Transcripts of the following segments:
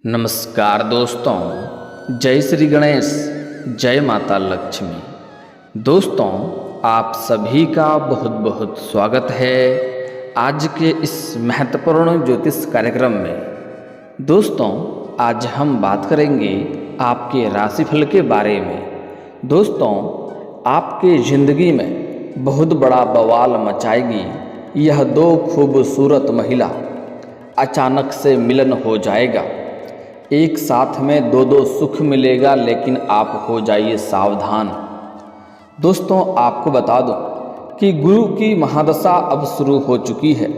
नमस्कार दोस्तों, जय श्री गणेश, जय माता लक्ष्मी। दोस्तों, आप सभी का बहुत बहुत स्वागत है आज के इस महत्वपूर्ण ज्योतिष कार्यक्रम में। दोस्तों, आज हम बात करेंगे आपके राशिफल के बारे में। दोस्तों, आपके ज़िंदगी में बहुत बड़ा बवाल मचाएगी यह दो खूबसूरत महिला। अचानक से मिलन हो जाएगा, एक साथ में दो सुख मिलेगा, लेकिन आप हो जाइए सावधान। दोस्तों, आपको बता दूं कि गुरु की महादशा अब शुरू हो चुकी है।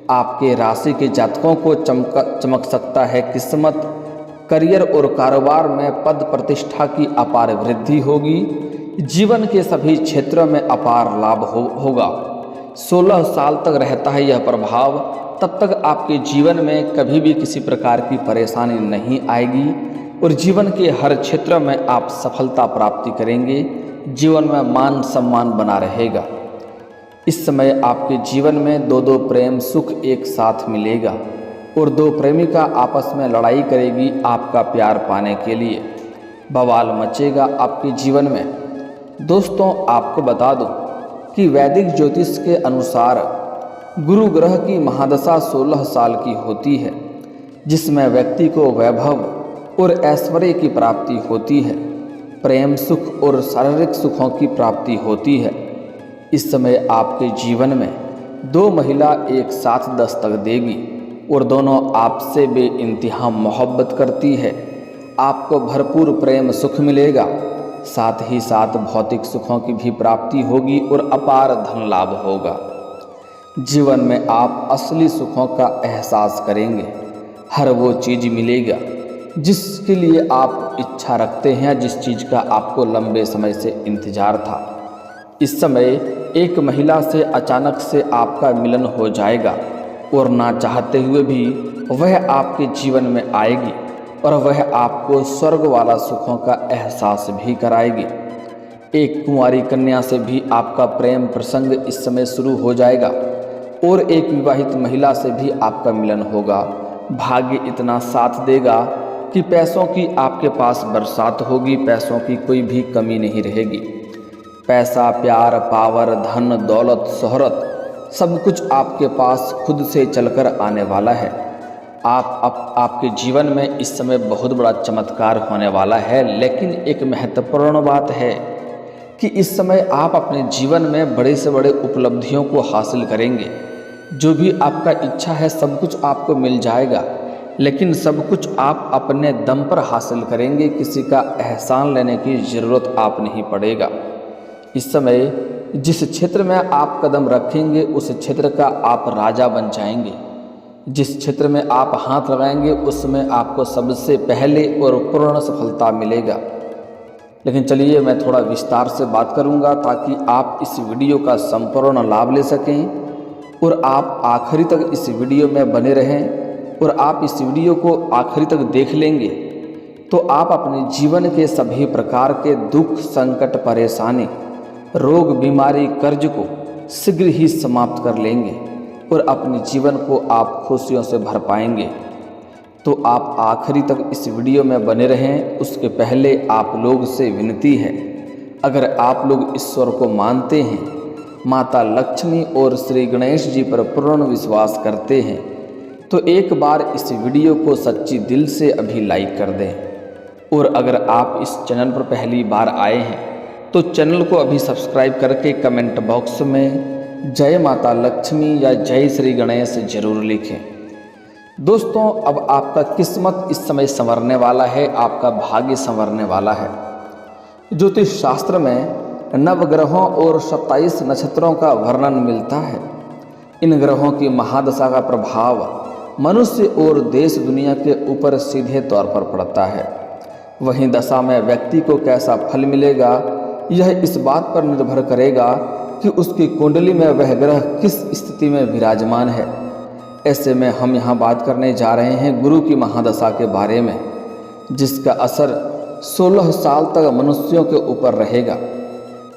आपके राशि के जातकों को चमक सकता है किस्मत। करियर और कारोबार में पद प्रतिष्ठा की अपार वृद्धि होगी। जीवन के सभी क्षेत्रों में अपार लाभ होगा। 16 साल तक रहता है यह प्रभाव। तब तक आपके जीवन में कभी भी किसी प्रकार की परेशानी नहीं आएगी और जीवन के हर क्षेत्र में आप सफलता प्राप्ति करेंगे। जीवन में मान सम्मान बना रहेगा। इस समय आपके जीवन में दो प्रेम सुख एक साथ मिलेगा और दो प्रेमिका आपस में लड़ाई करेगी आपका प्यार पाने के लिए। बवाल मचेगा आपके जीवन में। दोस्तों, आपको बता दूं कि वैदिक ज्योतिष के अनुसार गुरु ग्रह की महादशा 16 साल की होती है, जिसमें व्यक्ति को वैभव और ऐश्वर्य की प्राप्ति होती है। प्रेम सुख और शारीरिक सुखों की प्राप्ति होती है। इस समय आपके जीवन में दो महिला एक साथ दस्तक देगी और दोनों आपसे बेइंतहा मोहब्बत करती है। आपको भरपूर प्रेम सुख मिलेगा, साथ ही साथ भौतिक सुखों की भी प्राप्ति होगी और अपार धन लाभ होगा। जीवन में आप असली सुखों का एहसास करेंगे। हर वो चीज़ मिलेगा जिसके लिए आप इच्छा रखते हैं, जिस चीज़ का आपको लंबे समय से इंतजार था। इस समय एक महिला से अचानक से आपका मिलन हो जाएगा और ना चाहते हुए भी वह आपके जीवन में आएगी और वह आपको स्वर्ग वाला सुखों का एहसास भी कराएगी। एक कुंवारी कन्या से भी आपका प्रेम प्रसंग इस समय शुरू हो जाएगा और एक विवाहित महिला से भी आपका मिलन होगा। भाग्य इतना साथ देगा कि पैसों की आपके पास बरसात होगी। पैसों की कोई भी कमी नहीं रहेगी। पैसा, प्यार, पावर, धन, दौलत, शोहरत सब कुछ आपके पास खुद से चलकर आने वाला है। आपके जीवन में इस समय बहुत बड़ा चमत्कार होने वाला है। लेकिन एक महत्वपूर्ण बात है कि इस समय आप अपने जीवन में बड़े से बड़े उपलब्धियों को हासिल करेंगे। जो भी आपका इच्छा है सब कुछ आपको मिल जाएगा, लेकिन सब कुछ आप अपने दम पर हासिल करेंगे। किसी का एहसान लेने की ज़रूरत आप नहीं पड़ेगा। इस समय जिस क्षेत्र में आप कदम रखेंगे उस क्षेत्र का आप राजा बन जाएंगे। जिस क्षेत्र में आप हाथ लगाएंगे उसमें आपको सबसे पहले और पूर्ण सफलता मिलेगा। लेकिन चलिए, मैं थोड़ा विस्तार से बात करूंगा ताकि आप इस वीडियो का संपूर्ण लाभ ले सकें और आप आखिरी तक इस वीडियो में बने रहें। और आप इस वीडियो को आखिरी तक देख लेंगे तो आप अपने जीवन के सभी प्रकार के दुख, संकट, परेशानी, रोग, बीमारी, कर्ज को शीघ्र ही समाप्त कर लेंगे और अपने जीवन को आप खुशियों से भर पाएंगे। तो आप आखिरी तक इस वीडियो में बने रहें। उसके पहले आप लोग से विनती है, अगर आप लोग ईश्वर को मानते हैं, माता लक्ष्मी और श्री गणेश जी पर पूर्ण विश्वास करते हैं, तो एक बार इस वीडियो को सच्ची दिल से अभी लाइक कर दें। और अगर आप इस चैनल पर पहली बार आए हैं तो चैनल को अभी सब्सक्राइब करके कमेंट बॉक्स में जय माता लक्ष्मी या जय श्री गणेश जरूर लिखें। दोस्तों, अब आपका किस्मत इस समय संवरने वाला है, आपका भाग्य संवरने वाला है। ज्योतिष शास्त्र में नवग्रहों और 27 नक्षत्रों का वर्णन मिलता है। इन ग्रहों की महादशा का प्रभाव मनुष्य और देश दुनिया के ऊपर सीधे तौर पर पड़ता है। वहीं दशा में व्यक्ति को कैसा फल मिलेगा यह इस बात पर निर्भर करेगा कि उसकी कुंडली में वह ग्रह किस स्थिति में विराजमान है। ऐसे में हम यहाँ बात करने जा रहे हैं गुरु की महादशा के बारे में, जिसका असर 16 साल तक मनुष्यों के ऊपर रहेगा।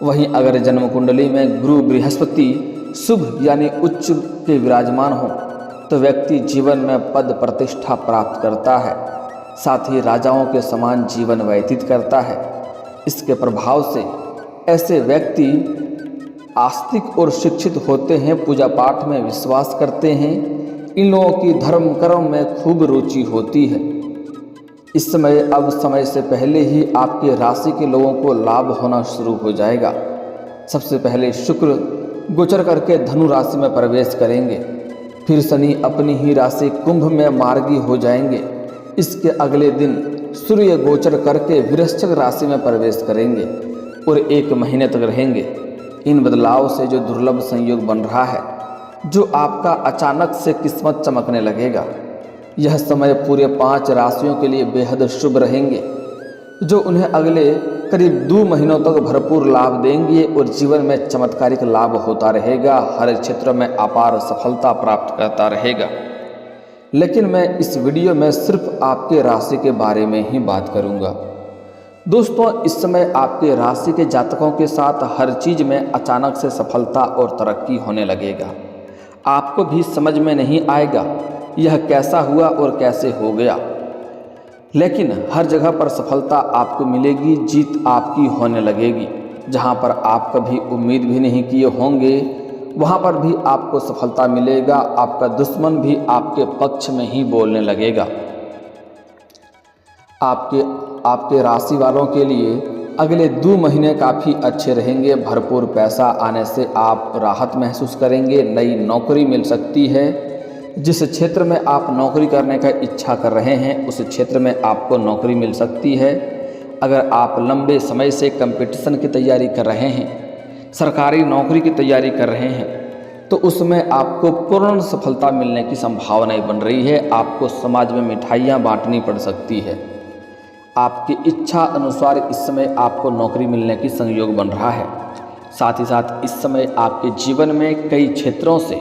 वहीं अगर जन्म कुंडली में गुरु बृहस्पति शुभ यानी उच्च के विराजमान हो तो व्यक्ति जीवन में पद प्रतिष्ठा प्राप्त करता है। साथ ही राजाओं के समान जीवन व्यतीत करता है। इसके प्रभाव से ऐसे व्यक्ति आस्तिक और शिक्षित होते हैं, पूजा पाठ में विश्वास करते हैं। इन लोगों की धर्म कर्म में खूब रुचि होती है। इस समय अब समय से पहले ही आपके राशि के लोगों को लाभ होना शुरू हो जाएगा। सबसे पहले शुक्र गोचर करके धनु राशि में प्रवेश करेंगे, फिर शनि अपनी ही राशि कुंभ में मार्गी हो जाएंगे। इसके अगले दिन सूर्य गोचर करके वृश्चिक राशि में प्रवेश करेंगे और 1 महीने तक रहेंगे। इन बदलाव से जो दुर्लभ संयोग बन रहा है, जो आपका अचानक से किस्मत चमकने लगेगा, यह समय पूरे 5 राशियों के लिए बेहद शुभ रहेंगे, जो उन्हें अगले करीब 2 महीनों तक भरपूर लाभ देंगे और जीवन में चमत्कारिक लाभ होता रहेगा। हर क्षेत्र में अपार सफलता प्राप्त करता रहेगा। लेकिन मैं इस वीडियो में सिर्फ आपके राशि के बारे में ही बात करूंगा। दोस्तों, इस समय आपके राशि के जातकों के साथ हर चीज़ में अचानक से सफलता और तरक्की होने लगेगा। आपको भी समझ में नहीं आएगा यह कैसा हुआ और कैसे हो गया, लेकिन हर जगह पर सफलता आपको मिलेगी, जीत आपकी होने लगेगी। जहां पर आप कभी उम्मीद भी नहीं किए होंगे, वहां पर भी आपको सफलता मिलेगा। आपका दुश्मन भी आपके पक्ष में ही बोलने लगेगा। आपके राशि वालों के लिए अगले 2 महीने काफ़ी अच्छे रहेंगे। भरपूर पैसा आने से आप राहत महसूस करेंगे। नई नौकरी मिल सकती है। जिस क्षेत्र में आप नौकरी करने का इच्छा कर रहे हैं, उस क्षेत्र में आपको नौकरी मिल सकती है। अगर आप लंबे समय से कंपटीशन की तैयारी कर रहे हैं, सरकारी नौकरी की तैयारी कर रहे हैं, तो उसमें आपको पूर्ण सफलता मिलने की संभावनाएं बन रही है। आपको समाज में मिठाइयाँ बांटनी पड़ सकती है। आपकी इच्छा अनुसार इस समय आपको नौकरी मिलने की संयोग बन रहा है। साथ ही साथ इस समय आपके जीवन में कई क्षेत्रों से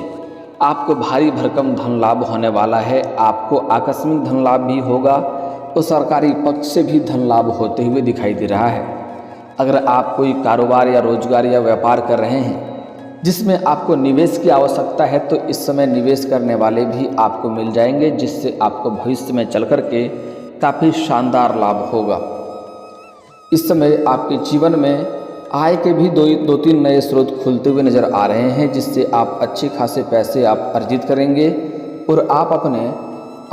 आपको भारी भरकम धन लाभ होने वाला है। आपको आकस्मिक धन लाभ भी होगा और सरकारी पक्ष से भी धन लाभ होते हुए दिखाई दे रहा है। अगर आप कोई कारोबार या रोजगार या व्यापार कर रहे हैं जिसमें आपको निवेश की आवश्यकता है, तो इस समय निवेश करने वाले भी आपको मिल जाएंगे, जिससे आपको भविष्य में चल कर के काफ़ी शानदार लाभ होगा। इस समय आपके जीवन में आय के भी 2-3 नए स्रोत खुलते हुए नज़र आ रहे हैं, जिससे आप अच्छे खासे पैसे आप अर्जित करेंगे और आप अपने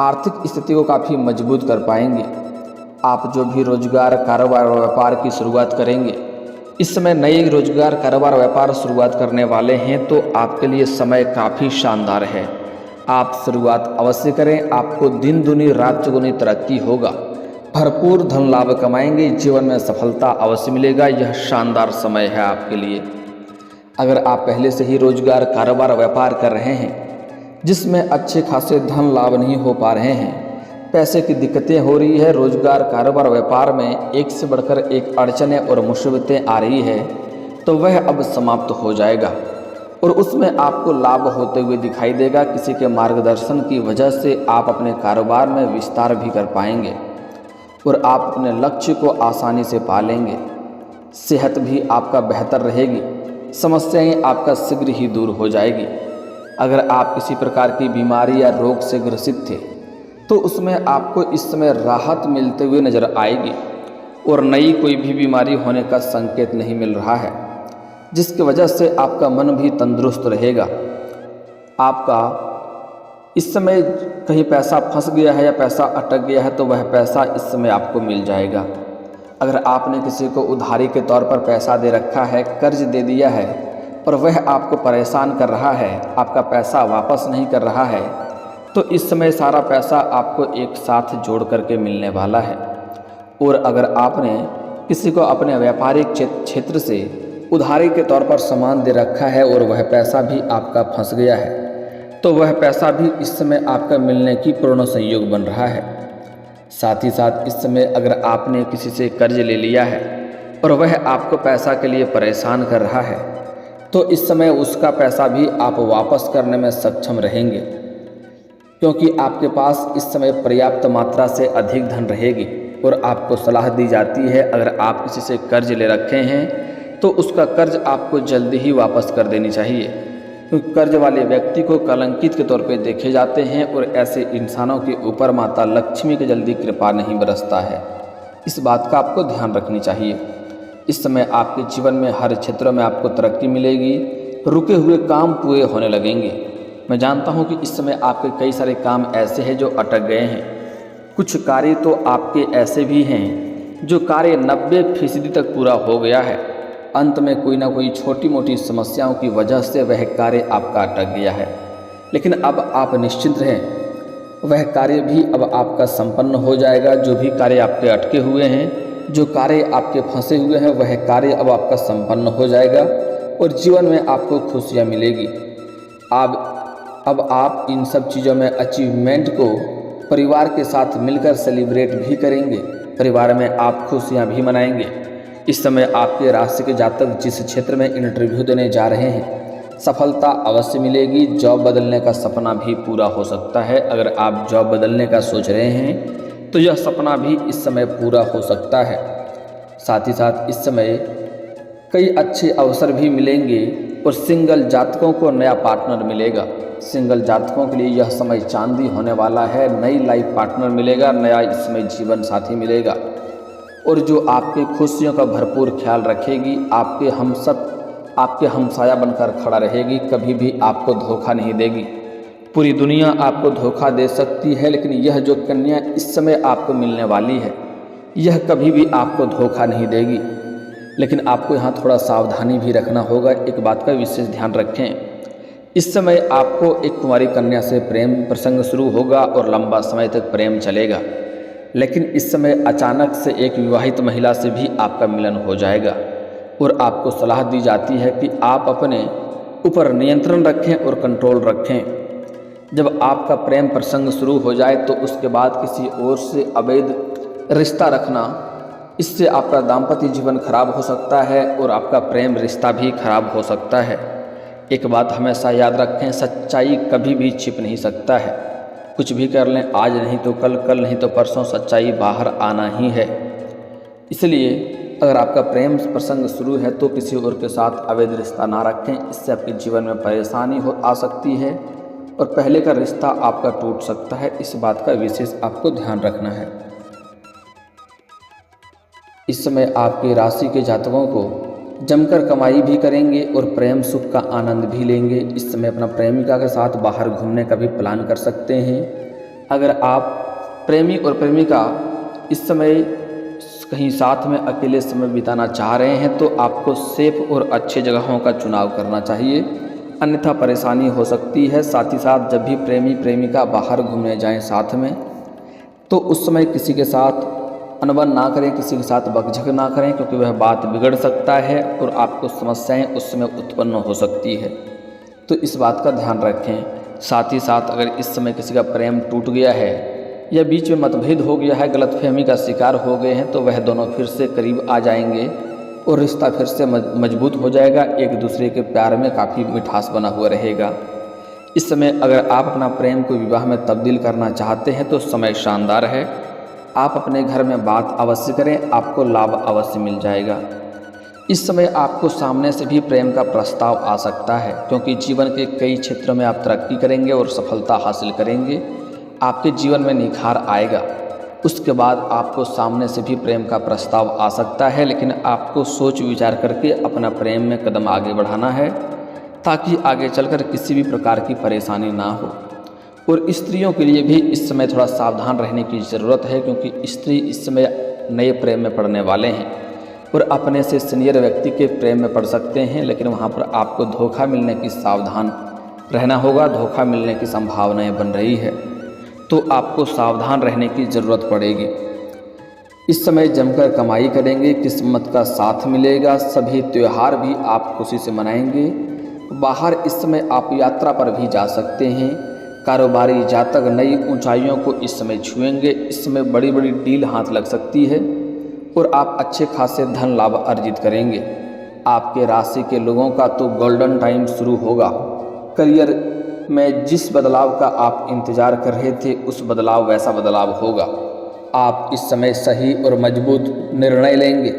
आर्थिक स्थिति को काफ़ी मजबूत कर पाएंगे। आप जो भी रोजगार, कारोबार और व्यापार की शुरुआत करेंगे, इस समय नए रोजगार, कारोबार, व्यापार शुरुआत करने वाले हैं, तो आपके लिए समय काफ़ी शानदार है। आप शुरुआत अवश्य करें। आपको दिन दुनी रात चौगुनी तरक्की होगा। भरपूर धन लाभ कमाएंगे। जीवन में सफलता अवश्य मिलेगा। यह शानदार समय है आपके लिए। अगर आप पहले से ही रोजगार, कारोबार, व्यापार कर रहे हैं जिसमें अच्छे खासे धन लाभ नहीं हो पा रहे हैं, पैसे की दिक्कतें हो रही है, रोजगार, कारोबार, व्यापार में एक से बढ़कर एक अड़चनें और मुसीबतें आ रही है, तो वह अब समाप्त हो जाएगा और उसमें आपको लाभ होते हुए दिखाई देगा। किसी के मार्गदर्शन की वजह से आप अपने कारोबार में विस्तार भी कर पाएंगे और आप अपने लक्ष्य को आसानी से पा लेंगे। सेहत भी आपका बेहतर रहेगी। समस्याएं आपका शीघ्र ही दूर हो जाएगी। अगर आप किसी प्रकार की बीमारी या रोग से ग्रसित थे, तो उसमें आपको इस समय राहत मिलते हुए नजर आएगी और नई कोई भी बीमारी होने का संकेत नहीं मिल रहा है, जिसकी वजह से आपका मन भी तंदुरुस्त रहेगा। आपका इस समय कहीं पैसा फंस गया है या पैसा अटक गया है, तो वह पैसा इस समय आपको मिल जाएगा। अगर आपने किसी को उधारी के तौर पर पैसा दे रखा है, कर्ज दे दिया है, पर वह आपको परेशान कर रहा है, आपका पैसा वापस नहीं कर रहा है, तो इस समय सारा पैसा आपको एक साथ जोड़ करके मिलने वाला है। और अगर आपने किसी को अपने व्यापारिक क्षेत्र से उधारी के तौर पर सामान दे रखा है और वह पैसा भी आपका फंस गया है, तो वह पैसा भी इस समय आपका मिलने की पूर्ण संयोग बन रहा है। साथ ही साथ इस समय अगर आपने किसी से कर्ज ले लिया है और वह आपको पैसा के लिए परेशान कर रहा है, तो इस समय उसका पैसा भी आप वापस करने में सक्षम रहेंगे, क्योंकि आपके पास इस समय पर्याप्त मात्रा से अधिक धन रहेगी। और आपको सलाह दी जाती है, अगर आप किसी से कर्ज ले रखे हैं तो उसका कर्ज आपको जल्दी ही वापस कर देनी चाहिए, क्योंकि कर्ज वाले व्यक्ति को कलंकित के तौर पे देखे जाते हैं और ऐसे इंसानों के ऊपर माता लक्ष्मी की जल्दी कृपा नहीं बरसता है। इस बात का आपको ध्यान रखनी चाहिए। इस समय आपके जीवन में हर क्षेत्र में आपको तरक्की मिलेगी, रुके हुए काम पूरे होने लगेंगे। मैं जानता हूं कि इस समय आपके कई सारे काम ऐसे हैं जो अटक गए हैं। कुछ कार्य तो आपके ऐसे भी हैं जो कार्य 90% तक पूरा हो गया है, अंत में कोई ना कोई छोटी मोटी समस्याओं की वजह से वह कार्य आपका अटक गया है। लेकिन अब आप निश्चिंत रहें, वह कार्य भी अब आपका संपन्न हो जाएगा। जो भी कार्य आपके अटके हुए हैं, जो कार्य आपके फंसे हुए हैं, वह कार्य अब आपका संपन्न हो जाएगा और जीवन में आपको खुशियाँ मिलेगी। अब आप इन सब चीज़ों में अचीवमेंट को परिवार के साथ मिलकर सेलिब्रेट भी करेंगे, परिवार में आप खुशियाँ भी मनाएंगे। इस समय आपके राशि के जातक जिस क्षेत्र में इंटरव्यू देने जा रहे हैं, सफलता अवश्य मिलेगी। जॉब बदलने का सपना भी पूरा हो सकता है। अगर आप जॉब बदलने का सोच रहे हैं तो यह सपना भी इस समय पूरा हो सकता है। साथ ही साथ इस समय कई अच्छे अवसर भी मिलेंगे और सिंगल जातकों को नया पार्टनर मिलेगा। सिंगल जातकों के लिए यह समय चांदी होने वाला है। नई लाइफ पार्टनर मिलेगा, नया इसमें जीवन साथी मिलेगा और जो आपके खुशियों का भरपूर ख्याल रखेगी, आपके हमसाया बनकर खड़ा रहेगी, कभी भी आपको धोखा नहीं देगी। पूरी दुनिया आपको धोखा दे सकती है, लेकिन यह जो कन्या इस समय आपको मिलने वाली है, यह कभी भी आपको धोखा नहीं देगी। लेकिन आपको यहाँ थोड़ा सावधानी भी रखना होगा। एक बात का विशेष ध्यान रखें, इस समय आपको एक कुंवारी कन्या से प्रेम प्रसंग शुरू होगा और लंबा समय तक प्रेम चलेगा। लेकिन इस समय अचानक से एक विवाहित महिला से भी आपका मिलन हो जाएगा और आपको सलाह दी जाती है कि आप अपने ऊपर नियंत्रण रखें और कंट्रोल रखें। जब आपका प्रेम प्रसंग शुरू हो जाए तो उसके बाद किसी और से अवैध रिश्ता रखना, इससे आपका दाम्पत्य जीवन खराब हो सकता है और आपका प्रेम रिश्ता भी खराब हो सकता है। एक बात हमेशा याद रखें, सच्चाई कभी भी छिप नहीं सकता है। कुछ भी कर लें, आज नहीं तो कल, कल नहीं तो परसों सच्चाई बाहर आना ही है। इसलिए अगर आपका प्रेम प्रसंग शुरू है तो किसी और के साथ अवैध रिश्ता ना रखें, इससे आपके जीवन में परेशानी आ सकती है और पहले का रिश्ता आपका टूट सकता है। इस बात का विशेष आपको ध्यान रखना है। इस समय आपकी राशि के जातकों को जमकर कमाई भी करेंगे और प्रेम सुख का आनंद भी लेंगे। इस समय अपना प्रेमिका के साथ बाहर घूमने का भी प्लान कर सकते हैं। अगर आप प्रेमी और प्रेमिका इस समय कहीं साथ में अकेले समय बिताना चाह रहे हैं तो आपको सेफ और अच्छे जगहों का चुनाव करना चाहिए, अन्यथा परेशानी हो सकती है। साथ ही साथ जब भी प्रेमी प्रेमिका बाहर घूमने जाएं साथ में, तो उस समय किसी के साथ अनबन ना करें, किसी के साथ बकझक ना करें, क्योंकि वह बात बिगड़ सकता है और आपको समस्याएं उस समय उत्पन्न हो सकती है। तो इस बात का ध्यान रखें। साथ ही साथ अगर इस समय किसी का प्रेम टूट गया है या बीच में मतभेद हो गया है, गलतफहमी का शिकार हो गए हैं, तो वह दोनों फिर से करीब आ जाएंगे और रिश्ता फिर से मजबूत हो जाएगा। एक दूसरे के प्यार में काफ़ी मिठास बना हुआ रहेगा। इस समय अगर आप अपना प्रेम को विवाह में तब्दील करना चाहते हैं तो समय शानदार है। आप अपने घर में बात अवश्य करें, आपको लाभ अवश्य मिल जाएगा। इस समय आपको सामने से भी प्रेम का प्रस्ताव आ सकता है, क्योंकि जीवन के कई क्षेत्रों में आप तरक्की करेंगे और सफलता हासिल करेंगे। आपके जीवन में निखार आएगा। उसके बाद आपको सामने से भी प्रेम का प्रस्ताव आ सकता है, लेकिन आपको सोच विचार करके अपना प्रेम में कदम आगे बढ़ाना है, ताकि आगे चलकर किसी भी प्रकार की परेशानी ना हो। और स्त्रियों के लिए भी इस समय थोड़ा सावधान रहने की ज़रूरत है, क्योंकि स्त्री इस समय नए प्रेम में पड़ने वाले हैं और अपने से सीनियर व्यक्ति के प्रेम में पड़ सकते हैं, लेकिन वहाँ पर आपको धोखा मिलने की सावधान रहना होगा। धोखा मिलने की संभावनाएं बन रही है, तो आपको सावधान रहने की ज़रूरत पड़ेगी। इस समय जमकर कमाई करेंगे, किस्मत का साथ मिलेगा, सभी त्यौहार भी आप खुशी से मनाएंगे। बाहर इस समय आप यात्रा पर भी जा सकते हैं। कारोबारी जातक नई ऊंचाइयों को इस समय छुएंगे। इस समय बड़ी बड़ी डील हाथ लग सकती है और आप अच्छे खासे धन लाभ अर्जित करेंगे। आपके राशि के लोगों का तो गोल्डन टाइम शुरू होगा। करियर में जिस बदलाव का आप इंतजार कर रहे थे, उस बदलाव वैसा बदलाव होगा। आप इस समय सही और मजबूत निर्णय लेंगे।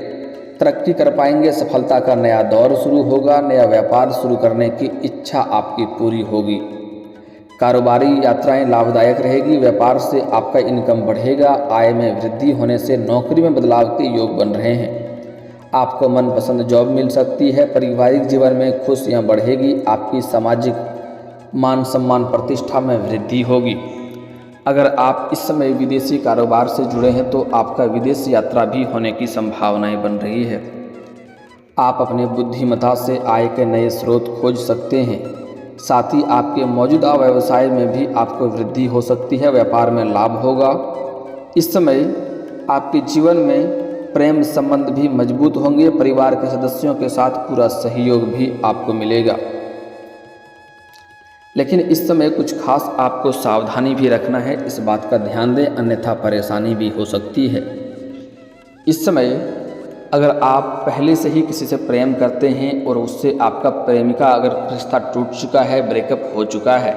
तरक्की कर पाएंगे, सफलता का नया दौर शुरू होगा, नया व्यापार शुरू करने की इच्छा आपकी पूरी होगी। कारोबारी यात्राएं लाभदायक रहेगी, व्यापार से आपका इनकम बढ़ेगा, आय में वृद्धि होने से नौकरी में बदलाव के योग बन रहे हैं। आपको मनपसंद जॉब मिल सकती है, पारिवारिक जीवन में खुशियां बढ़ेगी, आपकी सामाजिक मान सम्मान प्रतिष्ठा में वृद्धि होगी। अगर आप इस समय विदेशी कारोबार से जुड़े हैं तो आपका विदेश यात्रा भी होने की संभावनाएं बन रही है। आप अपने बुद्धिमत्ता से आय के नए स्रोत खोज सकते हैं। साथ ही आपके मौजूदा व्यवसाय में भी आपको वृद्धि हो सकती है, व्यापार में लाभ होगा। इस समय आपके जीवन में प्रेम संबंध भी मजबूत होंगे, परिवार के सदस्यों के साथ पूरा सहयोग भी आपको मिलेगा। लेकिन इस समय कुछ खास आपको सावधानी भी रखना है, इस बात का ध्यान दें, अन्यथा परेशानी भी हो सकती है। इस समय अगर आप पहले से ही किसी से प्रेम करते हैं और उससे आपका प्रेमिका अगर रिश्ता टूट चुका है, ब्रेकअप हो चुका है,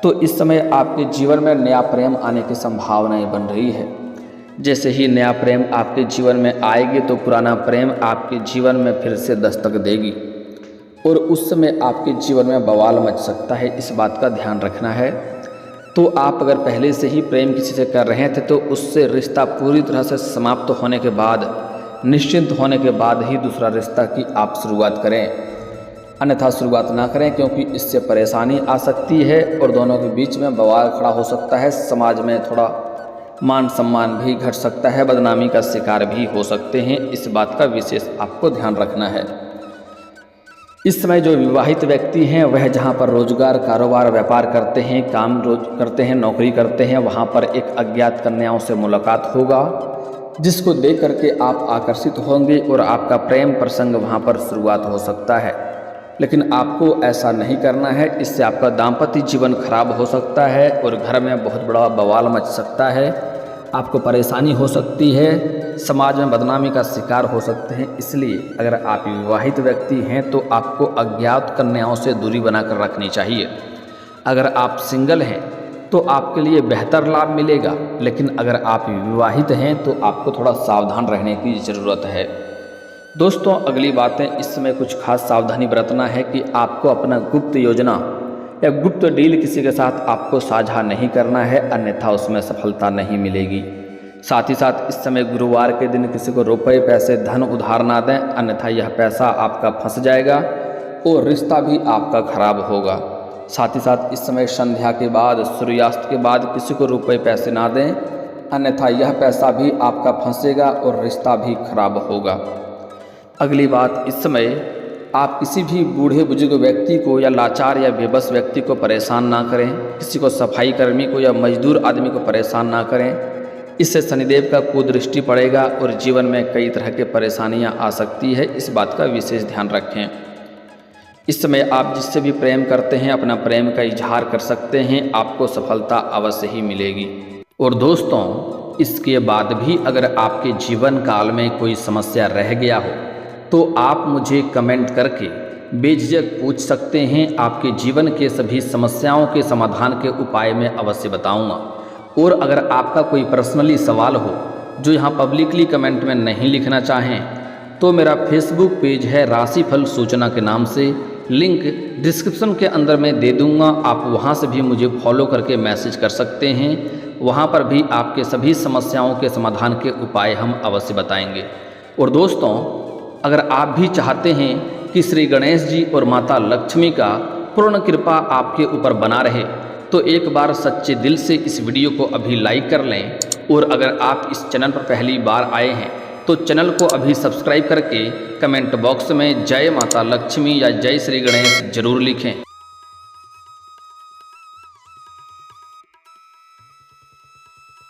तो इस समय आपके जीवन में नया प्रेम आने की संभावनाएं बन रही है। जैसे ही नया प्रेम आपके जीवन में आएगी तो पुराना प्रेम आपके जीवन में फिर से दस्तक देगी और उस समय आपके जीवन में बवाल मच सकता है, इस बात का ध्यान रखना है। तो आप अगर पहले से ही प्रेम किसी से कर रहे थे तो उससे रिश्ता पूरी तरह से समाप्त होने के बाद, निश्चिंत होने के बाद ही दूसरा रिश्ता की आप शुरुआत करें, अन्यथा शुरुआत ना करें, क्योंकि इससे परेशानी आ सकती है और दोनों के बीच में बवाल खड़ा हो सकता है। समाज में थोड़ा मान सम्मान भी घट सकता है, बदनामी का शिकार भी हो सकते हैं, इस बात का विशेष आपको ध्यान रखना है। इस समय जो विवाहित व्यक्ति हैं वह जहाँ पर रोजगार, कारोबार, व्यापार करते हैं, काम रोज करते हैं, नौकरी करते हैं, वहाँ पर एक अज्ञात कन्याओं से मुलाकात होगा जिसको देख करके आप आकर्षित होंगे और आपका प्रेम प्रसंग वहाँ पर शुरुआत हो सकता है। लेकिन आपको ऐसा नहीं करना है, इससे आपका दाम्पत्य जीवन खराब हो सकता है और घर में बहुत बड़ा बवाल मच सकता है, आपको परेशानी हो सकती है, समाज में बदनामी का शिकार हो सकते हैं। इसलिए अगर आप विवाहित व्यक्ति हैं तो आपको अज्ञात कन्याओं से दूरी बनाकर रखनी चाहिए। अगर आप सिंगल हैं तो आपके लिए बेहतर लाभ मिलेगा, लेकिन अगर आप विवाहित हैं तो आपको थोड़ा सावधान रहने की ज़रूरत है। दोस्तों, अगली बातें, इस समय कुछ खास सावधानी बरतना है कि आपको अपना गुप्त योजना या गुप्त डील किसी के साथ आपको साझा नहीं करना है, अन्यथा उसमें सफलता नहीं मिलेगी। साथ ही साथ इस समय गुरुवार के दिन किसी को रुपए, पैसे, धन उधार ना दें, अन्यथा यह पैसा आपका फंस जाएगा और रिश्ता भी आपका खराब होगा। साथ ही साथ इस समय संध्या के बाद, सूर्यास्त के बाद किसी को रुपए पैसे ना दें, अन्यथा यह पैसा भी आपका फंसेगा और रिश्ता भी खराब होगा। अगली बात, इस समय आप किसी भी बूढ़े बुजुर्ग व्यक्ति को या लाचार या बेबस व्यक्ति को परेशान ना करें, किसी को सफाई कर्मी को या मजदूर आदमी को परेशान ना करें, इससे शनिदेव का कुदृष्टि पड़ेगा और जीवन में कई तरह के परेशानियां आ सकती है, इस बात का विशेष ध्यान रखें। इस समय आप जिससे भी प्रेम करते हैं अपना प्रेम का इजहार कर सकते हैं, आपको सफलता अवश्य ही मिलेगी। और दोस्तों, इसके बाद भी अगर आपके जीवन काल में कोई समस्या रह गया हो तो आप मुझे कमेंट करके बेझिझक पूछ सकते हैं। आपके जीवन के सभी समस्याओं के समाधान के उपाय मैं अवश्य बताऊंगा। और अगर आपका कोई पर्सनली सवाल हो जो यहाँ पब्लिकली कमेंट में नहीं लिखना चाहें तो मेरा फेसबुक पेज है राशिफल सूचना के नाम से, लिंक डिस्क्रिप्शन के अंदर मैं दे दूंगा, आप वहाँ से भी मुझे फॉलो करके मैसेज कर सकते हैं। वहाँ पर भी आपके सभी समस्याओं के समाधान के उपाय हम अवश्य बताएंगे। और दोस्तों, अगर आप भी चाहते हैं कि श्री गणेश जी और माता लक्ष्मी का पूर्ण कृपा आपके ऊपर बना रहे तो एक बार सच्चे दिल से इस वीडियो को अभी लाइक कर लें। और अगर आप इस चैनल पर पहली बार आए हैं तो चैनल को अभी सब्सक्राइब करके कमेंट बॉक्स में जय माता लक्ष्मी या जय श्री गणेश जरूर लिखें।